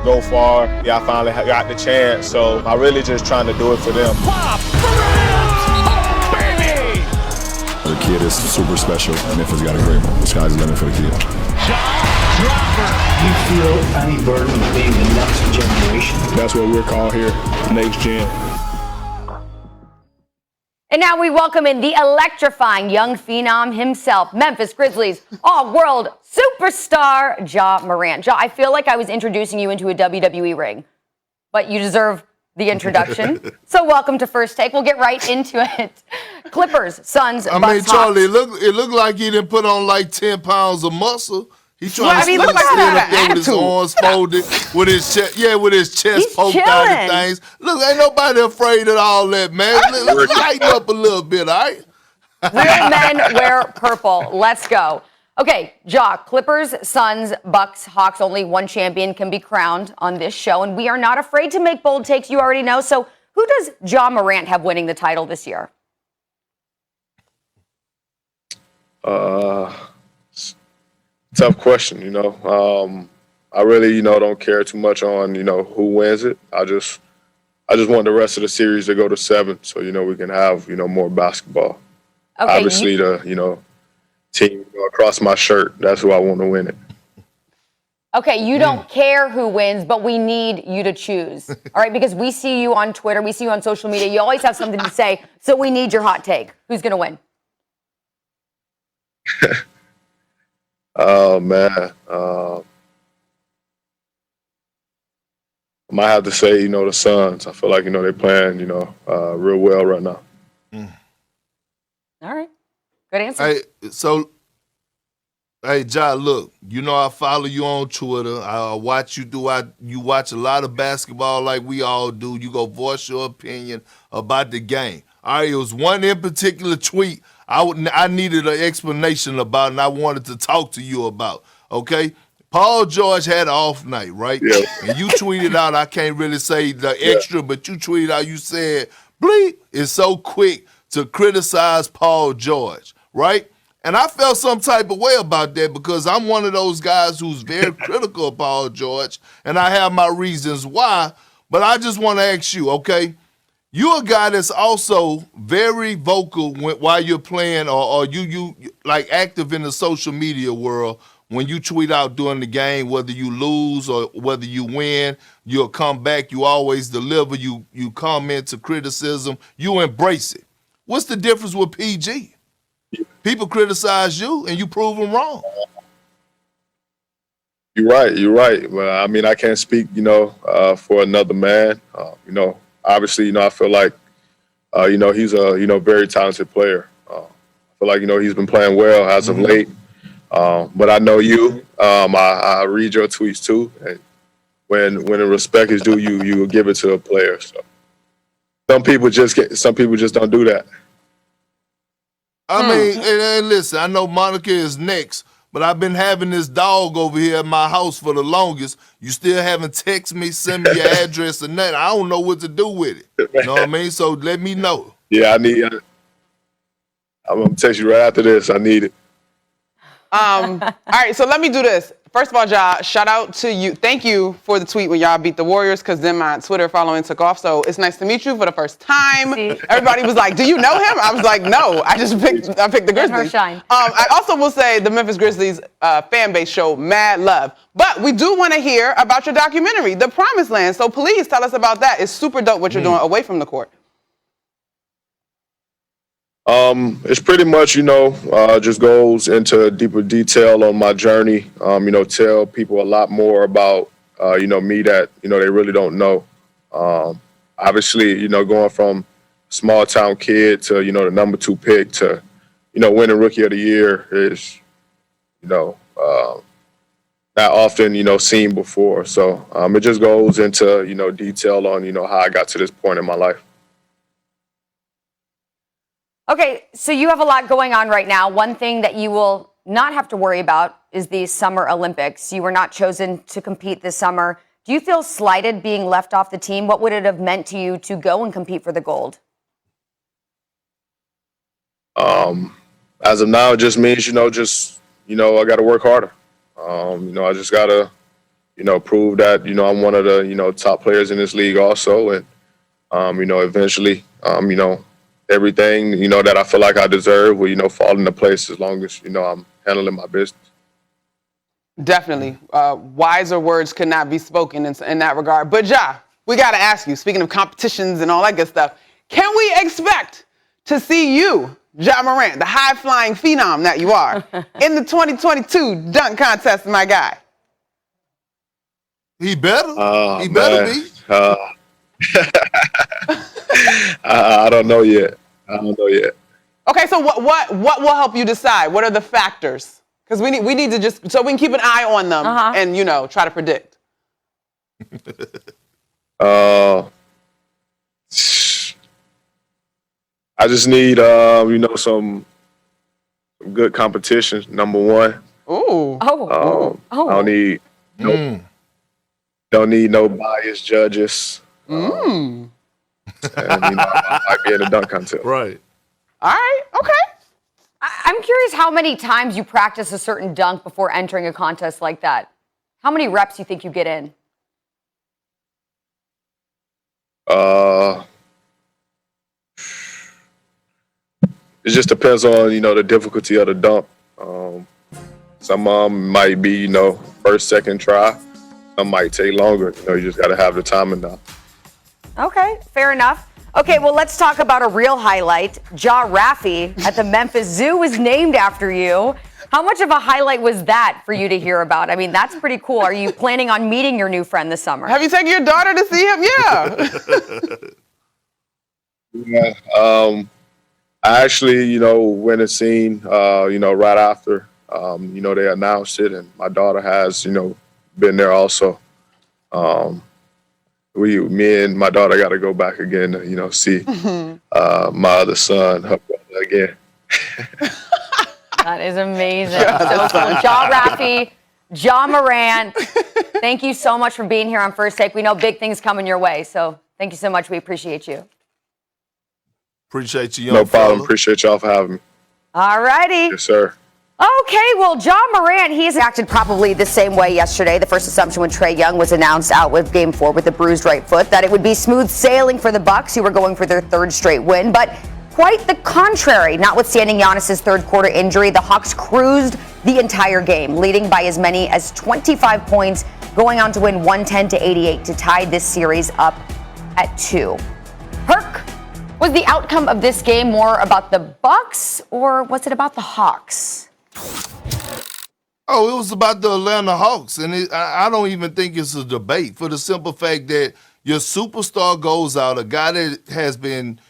go far. Yeah, I finally got the chance, so I'm really just trying to do it for them. Pop! Oh, baby! The kid is super special. Memphis got a great one. The sky's the limit for the kid. Shot dropper. Do you feel any burden of being the next generation? That's what we're called here, next gen. And now we welcome in the electrifying young phenom himself, Memphis Grizzlies all-world superstar Ja Morant. Ja, I feel like I was introducing you into a WWE ring, but you deserve the introduction. So welcome to First Take. We'll get right into it. Clippers, Suns, Bucks, Charlie, Hawks. it looked like he didn't put on like 10 pounds of muscle. He trying to stand look like up there with his arms folded, with his chest He's poked out chilling. and things. Look, ain't nobody afraid of all that, man. Let's lighten up a little bit, all right? Real men wear purple. Let's go. Okay, Ja, Clippers, Suns, Bucks, Hawks. Only one champion can be crowned on this show, and we are not afraid to make bold takes. You already know. So who does Ja Morant have winning the title this year? Tough question, I really, don't care too much on, who wins it. I just want the rest of the series to go to 7 so, we can have, more basketball. Okay, Obviously, the, team across my shirt, that's who I want to win it. Okay, you don't care who wins, but we need you to choose. All right, because we see you on Twitter, we see you on social media. You always have something to say, so we need your hot take. Who's going to win? Oh, man. I might have to say, the Suns. I feel like, they're playing, real well right now. All right. Good answer. Hey, Ja, look, I follow you on Twitter. I watch you you watch a lot of basketball like we all do. You go voice your opinion about the game. All right, it was one in particular tweet I needed an explanation about, and I wanted to talk to you about, okay? Paul George had an off night, right? Yeah. And you tweeted out, I can't really say the extra, but you tweeted out, you said, bleep is so quick to criticize Paul George, right? And I felt some type of way about that because I'm one of those guys who's very critical of Paul George, and I have my reasons why, but I just want to ask you, okay? You're a guy that's also very vocal while you're playing or you like active in the social media world. When you tweet out during the game, whether you lose or whether you win, you'll come back. You always deliver. You comment to criticism. You embrace it. What's the difference with PG? People criticize you, and you prove them wrong. You're right. Well, I mean, I can't speak, for another man. Obviously, I feel like, he's a, very talented player. I feel like, he's been playing well as of late. But I know you. I read your tweets too. And when the respect is due, you give it to a player. So some people just don't do that. I mean, and listen, I know Monica is next, but I've been having this dog over here at my house for the longest. You still haven't texted me, send me your address or nothing. I don't know what to do with it. You know what I mean? So let me know. Yeah, I'm gonna text you right after this. I need it. All right, so let me do this. First of all, Ja, shout out to you. Thank you for the tweet when y'all beat the Warriors, because then my Twitter following took off. So it's nice to meet you for the first time. Everybody was like, "Do you know him?" I was like, "No, I picked the Grizzlies." Shine. I also will say the Memphis Grizzlies fan base showed mad love, but we do want to hear about your documentary, The Promised Land. So please tell us about that. It's super dope what you're doing away from the court. It's pretty much, just goes into deeper detail on my journey. Tell people a lot more about, me that, they really don't know. Obviously, going from small town kid to, the number 2 pick to, winning Rookie of the Year is, not often, seen before. So it just goes into, detail on, how I got to this point in my life. Okay, so you have a lot going on right now. One thing that you will not have to worry about is the Summer Olympics. You were not chosen to compete this summer. Do you feel slighted being left off the team? What would it have meant to you to go and compete for the gold? As of now, it just means, I got to work harder. I just got to, prove that, I'm one of the, top players in this league also. And, eventually, everything, that I feel like I deserve will, fall into place as long as, I'm handling my business. Definitely. Wiser words could not be spoken in that regard. But Ja, we got to ask you, speaking of competitions and all that good stuff, can we expect to see you, Ja Morant, the high-flying phenom that you are, in the 2022 dunk contest, my guy? He better. He better be. I don't know yet. Okay, so what will help you decide? What are the factors? Because we need to just, so we can keep an eye on them and, try to predict. I just need, some good competition, number one. Ooh. I don't need no biased judges. And, I might be in a dunk contest. Right. All right, okay. I'm curious how many times you practice a certain dunk before entering a contest like that. How many reps do you think you get in? It just depends on, the difficulty of the dunk. Some might be, first, second try. Some might take longer. You just got to have the time enough. Okay, fair enough. Okay, well, let's talk about a real highlight. Ja Raffi at the Memphis Zoo was named after you. How much of a highlight was that for you to hear about? I mean, that's pretty cool. Are you planning on meeting your new friend this summer? Have you taken your daughter to see him? Yeah. Yeah. I actually, went and seen, right after, they announced it, and my daughter has, been there also. Me and my daughter got to go back again to, see my other son, her brother again. That is amazing. So cool. Ja Raffi, Ja Morant, thank you so much for being here on First Take. We know big things coming your way, so thank you so much. We appreciate you. Appreciate you, young No problem. fella. Appreciate y'all for having me. All righty. Yes, sir. Okay, well, Ja Morant, he's acted probably the same way yesterday. The first assumption when Trae Young was announced out with Game 4 with a bruised right foot, that it would be smooth sailing for the Bucks, who were going for their third straight win. But quite the contrary. Notwithstanding Giannis' third quarter injury, the Hawks cruised the entire game, leading by as many as 25 points, going on to win 110-88 to tie this series up at 2. Perk, was the outcome of this game more about the Bucks or was it about the Hawks? Oh, it was about the Atlanta Hawks, and I don't even think it's a debate for the simple fact that your superstar goes out, a guy that has been,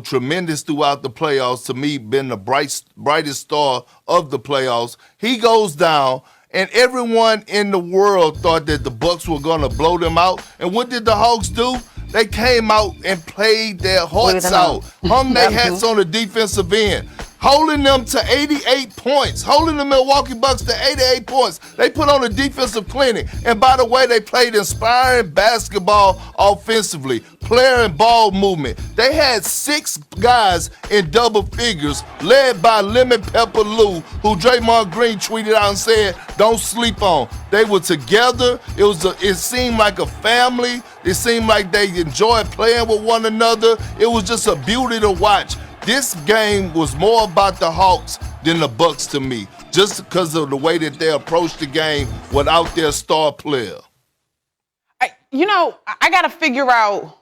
tremendous throughout the playoffs, to me, been the brightest star of the playoffs. He goes down, and everyone in the world thought that the Bucks were going to blow them out. And what did the Hawks do? They came out and played their hearts out, hung their hats on the defensive end, holding them to 88 points, holding the Milwaukee Bucks to 88 points. They put on a defensive clinic. And by the way, they played inspiring basketball offensively, player and ball movement. They had 6 guys in double figures, led by Lemon Pepper Lou, who Draymond Green tweeted out and said, don't sleep on. They were together. It seemed like a family. It seemed like they enjoyed playing with one another. It was just a beauty to watch. This game was more about the Hawks than the Bucks to me, just because of the way that they approached the game without their star player. I got to figure out.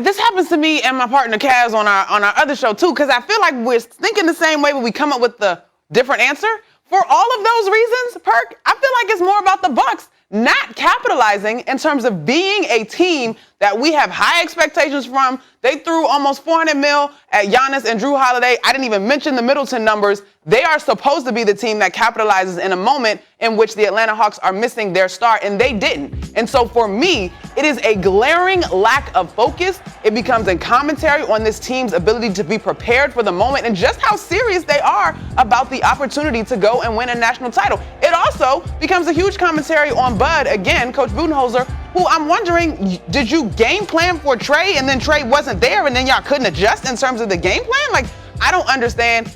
This happens to me and my partner Kaz on our other show too, because I feel like we're thinking the same way, but we come up with the different answer. For all of those reasons, Perk, I feel like it's more about the Bucks not capitalizing in terms of being a team that we have high expectations from. They threw almost $400 million at Giannis and Drew Holiday. I didn't even mention the Middleton numbers. They are supposed to be the team that capitalizes in a moment in which the Atlanta Hawks are missing their star, and they didn't. And so for me, it is a glaring lack of focus. It becomes a commentary on this team's ability to be prepared for the moment and just how serious they are about the opportunity to go and win a national title. It also becomes a huge commentary on Bud, again, Coach Budenholzer, who I'm wondering, did you game plan for Trae and then Trae wasn't there and then y'all couldn't adjust in terms of the game plan? Like, I don't understand.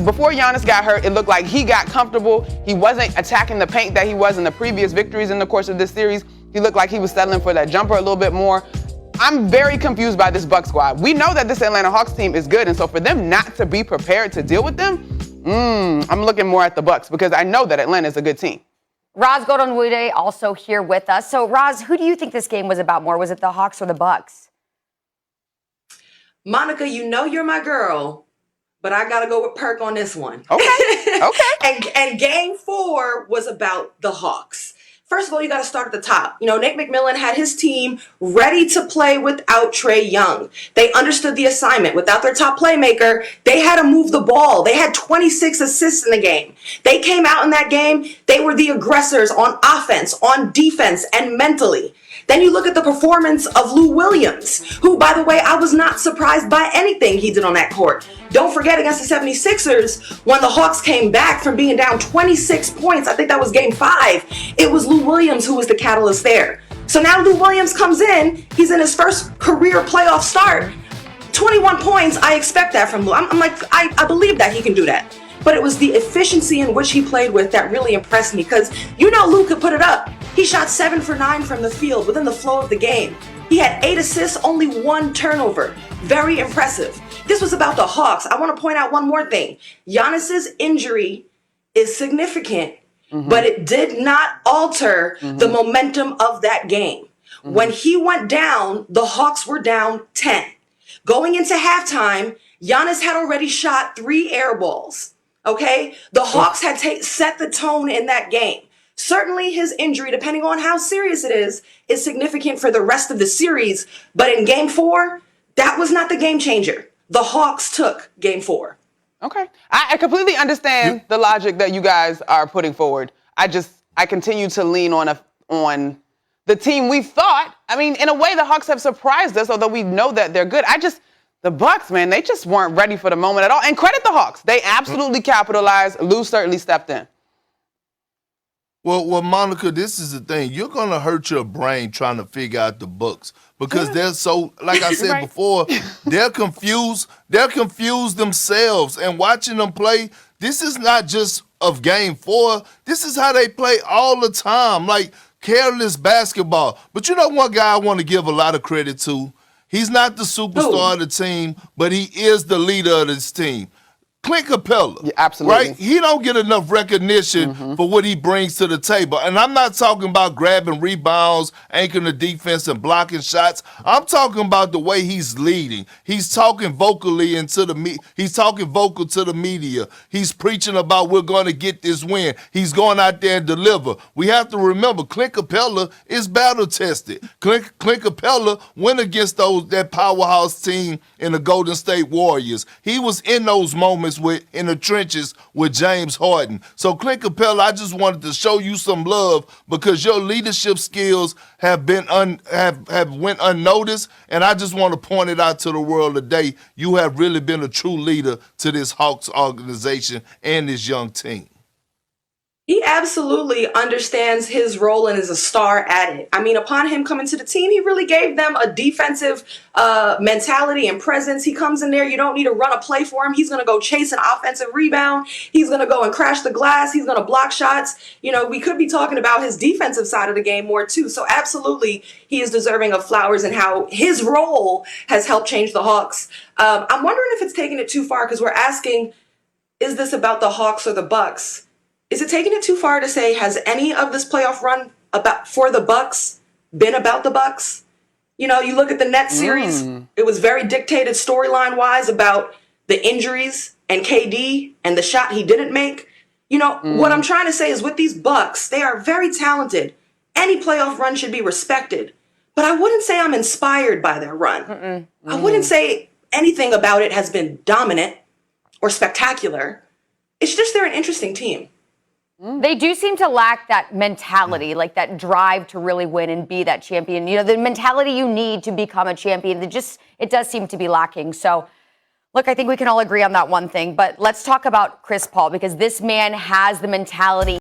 Before Giannis got hurt, it looked like he got comfortable. He wasn't attacking the paint that he was in the previous victories in the course of this series. He looked like he was settling for that jumper a little bit more. I'm very confused by this Bucks squad. We know that this Atlanta Hawks team is good, and so for them not to be prepared to deal with them, I'm looking more at the Bucks because I know that Atlanta is a good team. Raz Godonwude also here with us. So, Raz, who do you think this game was about more? Was it the Hawks or the Bucks? Monica, you know you're my girl, but I got to go with Perk on this one. Okay. Okay. And game 4 was about the Hawks. First of all, you got to start at the top. You know, Nate McMillan had his team ready to play without Trae Young. They understood the assignment. Without their top playmaker, they had to move the ball. They had 26 assists in the game. They came out in that game. They were the aggressors on offense, on defense, and mentally. Then you look at the performance of Lou Williams, who, by the way, I was not surprised by anything he did on that court. Don't forget, against the 76ers, when the Hawks came back from being down 26 points, I think that was game 5, it was Lou Williams who was the catalyst there. So now Lou Williams comes in, he's in his first career playoff start, 21 points, I expect that from Lou. I'm like, I believe that he can do that. But it was the efficiency in which he played with that really impressed me, because you know Lou could put it up. He shot 7 for 9 from the field within the flow of the game. He had 8 assists, only 1 turnover. Very impressive. This was about the Hawks. I want to point out one more thing. Giannis's injury is significant, but it did not alter the momentum of that game. When he went down, the Hawks were down 10. Going into halftime, Giannis had already shot 3 air balls. Okay? The Hawks had set the tone in that game. Certainly his injury, depending on how serious it is significant for the rest of the series. But in game 4, that was not the game changer. The Hawks took game 4. Okay. I completely understand the logic that you guys are putting forward. I continue to lean on the team we thought. I mean, in a way, the Hawks have surprised us, although we know that they're good. The Bucks, man, they just weren't ready for the moment at all. And credit the Hawks. They absolutely capitalized. Lou certainly stepped in. Well, Monica, this is the thing. You're going to hurt your brain trying to figure out the Bucks because they're so, like I said before, they're confused. They're confused themselves. And watching them play, this is not just of game 4. This is how they play all the time, like careless basketball. But you know one guy I want to give a lot of credit to? He's not the superstar of the team, but he is the leader of this team. Clint Capella, yeah, absolutely. Right? He don't get enough recognition for what he brings to the table. And I'm not talking about grabbing rebounds, anchoring the defense, and blocking shots. I'm talking about the way he's leading. He's talking vocally he's talking vocal to the media. He's preaching about we're going to get this win. He's going out there and deliver. We have to remember Clint Capella is battle tested. Clint Capella went against that powerhouse team in the Golden State Warriors. He was in those moments in the trenches with James Harden. So Clint Capella, I just wanted to show you some love because your leadership skills have been went unnoticed, and I just want to point it out to the world today. You have really been a true leader to this Hawks organization and this young team. He absolutely understands his role and is a star at it. I mean, upon him coming to the team, he really gave them a defensive mentality and presence. He comes in there, you don't need to run a play for him. He's going to go chase an offensive rebound. He's going to go and crash the glass. He's going to block shots. You know, we could be talking about his defensive side of the game more too. So absolutely, he is deserving of flowers and how his role has helped change the Hawks. I'm wondering if it's taking it too far because we're asking, is this about the Hawks or the Bucks? Is it taking it too far to say, has any of this playoff run for the Bucks been about the Bucks? You know, you look at the Nets series, it was very dictated storyline-wise about the injuries and KD and the shot he didn't make. You know, what I'm trying to say is with these Bucks, they are very talented. Any playoff run should be respected. But I wouldn't say I'm inspired by their run. I wouldn't say anything about it has been dominant or spectacular. It's just they're an interesting team. They do seem to lack that mentality, like that drive to really win and be that champion. You know, the mentality you need to become a champion, it does seem to be lacking. So, look, I think we can all agree on that one thing. But let's talk about Chris Paul, because this man has the mentality.